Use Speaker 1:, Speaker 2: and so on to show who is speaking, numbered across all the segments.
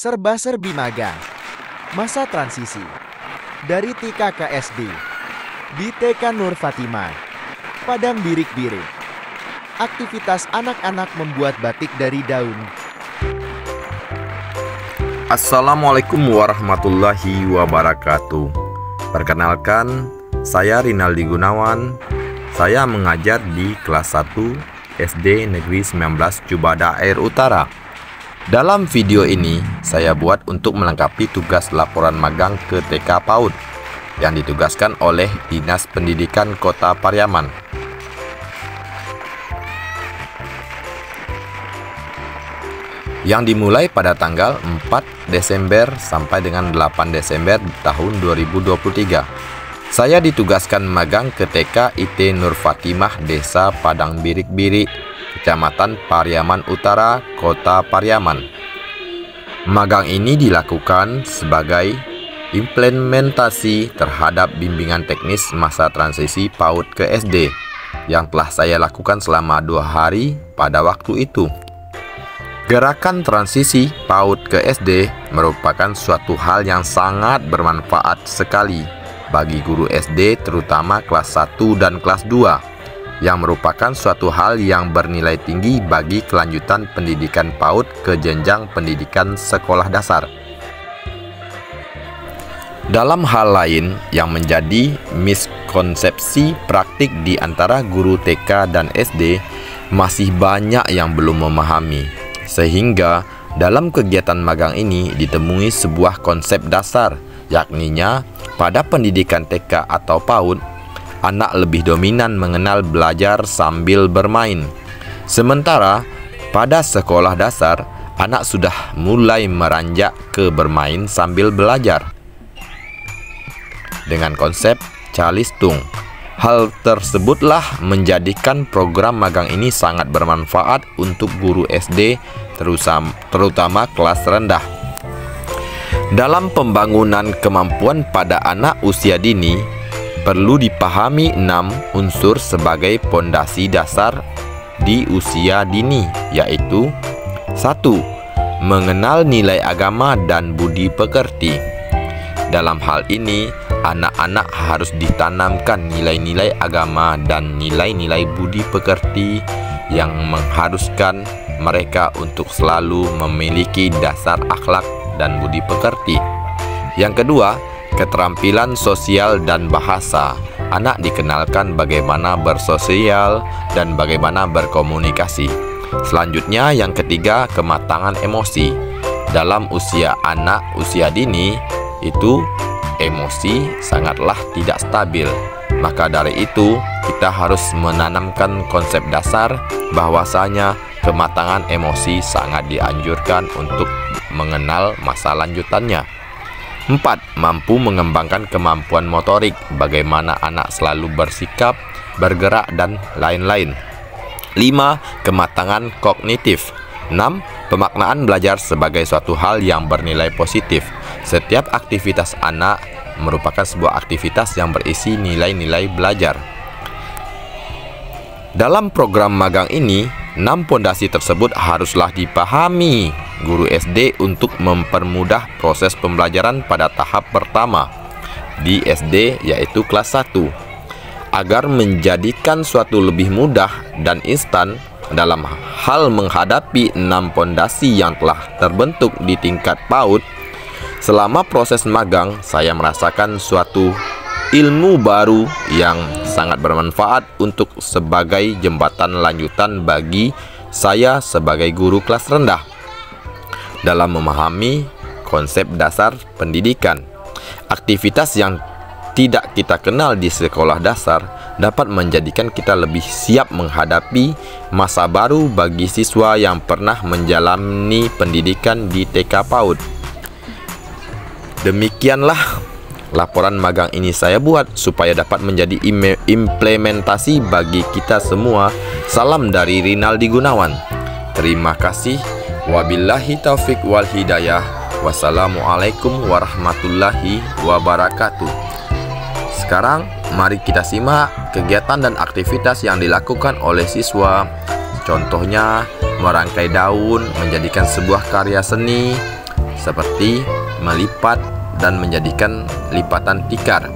Speaker 1: Serba-serbi magang. Masa transisi. Dari TK ke SD. Di TK Nur Fatimah. Padang Birik-Birik. Aktivitas anak-anak membuat batik dari daun.
Speaker 2: Assalamualaikum warahmatullahi wabarakatuh. Perkenalkan, saya Rinaldi Gunawan. Saya mengajar di kelas 1 SD Negeri 19 Cubada Air Utara. Dalam video ini, saya buat untuk melengkapi tugas laporan magang ke TK PAUD yang ditugaskan oleh Dinas Pendidikan Kota Pariaman. Yang dimulai pada tanggal 4 Desember sampai dengan 8 Desember tahun 2023. Saya ditugaskan magang ke TK IT Nur Fatimah Desa Padang Birik-Birik, Kecamatan Pariaman Utara, Kota Pariaman. Magang ini dilakukan sebagai implementasi terhadap bimbingan teknis masa transisi PAUD ke SD yang telah saya lakukan selama 2 hari pada waktu itu. Gerakan transisi PAUD ke SD merupakan suatu hal yang sangat bermanfaat sekali bagi guru SD terutama kelas 1 dan kelas 2 yang merupakan suatu hal yang bernilai tinggi bagi kelanjutan pendidikan PAUD ke jenjang pendidikan sekolah dasar. Dalam hal lain yang menjadi miskonsepsi praktik di antara guru TK dan SD, masih banyak yang belum memahami. Sehingga dalam kegiatan magang ini ditemui sebuah konsep dasar, yakninya pada pendidikan TK atau PAUD, anak lebih dominan mengenal belajar sambil bermain. Sementara pada sekolah dasar, anak sudah mulai meranjak ke bermain sambil belajar. Dengan konsep calistung, hal tersebutlah menjadikan program magang ini sangat bermanfaat untuk guru SD, terutama kelas rendah. Dalam pembangunan kemampuan pada anak usia dini, perlu dipahami 6 unsur sebagai pondasi dasar di usia dini, yaitu 1. Mengenal nilai agama dan budi pekerti. Dalam hal ini, anak-anak harus ditanamkan nilai-nilai agama dan nilai-nilai budi pekerti yang mengharuskan mereka untuk selalu memiliki dasar akhlak dan budi pekerti. Yang kedua, keterampilan sosial dan bahasa. Anak dikenalkan bagaimana bersosial dan bagaimana berkomunikasi. Selanjutnya yang ketiga, kematangan emosi. Dalam usia anak usia dini itu emosi sangatlah tidak stabil. Maka dari itu kita harus menanamkan konsep dasar bahwasanya kematangan emosi sangat dianjurkan untuk mengenal masa lanjutannya. 4. Mampu mengembangkan kemampuan motorik, bagaimana anak selalu bersikap, bergerak, dan lain-lain. 5. Kematangan kognitif. 6. Pemaknaan belajar sebagai suatu hal yang bernilai positif. Setiap aktivitas anak merupakan sebuah aktivitas yang berisi nilai-nilai belajar. Dalam program magang ini, 6 pondasi tersebut haruslah dipahami guru SD untuk mempermudah proses pembelajaran pada tahap pertama di SD, yaitu kelas 1, agar menjadikan suatu lebih mudah dan instan dalam hal menghadapi 6 pondasi yang telah terbentuk di tingkat PAUD. Selama proses magang, saya merasakan suatu ilmu baru yang sangat bermanfaat untuk sebagai jembatan lanjutan bagi saya sebagai guru kelas rendah dalam memahami konsep dasar pendidikan. Aktivitas yang tidak kita kenal di sekolah dasar dapat menjadikan kita lebih siap menghadapi masa baru bagi siswa yang pernah menjalani pendidikan di TK PAUD. Demikianlah laporan magang ini saya buat supaya dapat menjadi implementasi bagi kita semua. Salam dari Rinaldi Gunawan. Terima kasih. Wabillahi taufik wal hidayah. Wassalamualaikum warahmatullahi wabarakatuh. Sekarang mari kita simak kegiatan dan aktivitas yang dilakukan oleh siswa. Contohnya merangkai daun menjadikan sebuah karya seni, seperti melipat dan menjadikan lipatan tikar.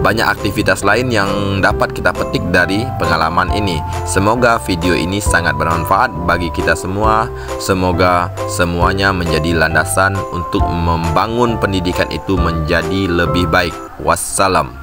Speaker 2: Banyak aktivitas lain yang dapat kita petik dari pengalaman ini. Semoga video ini sangat bermanfaat bagi kita semua. Semoga semuanya menjadi landasan untuk membangun pendidikan itu menjadi lebih baik. Wassalam.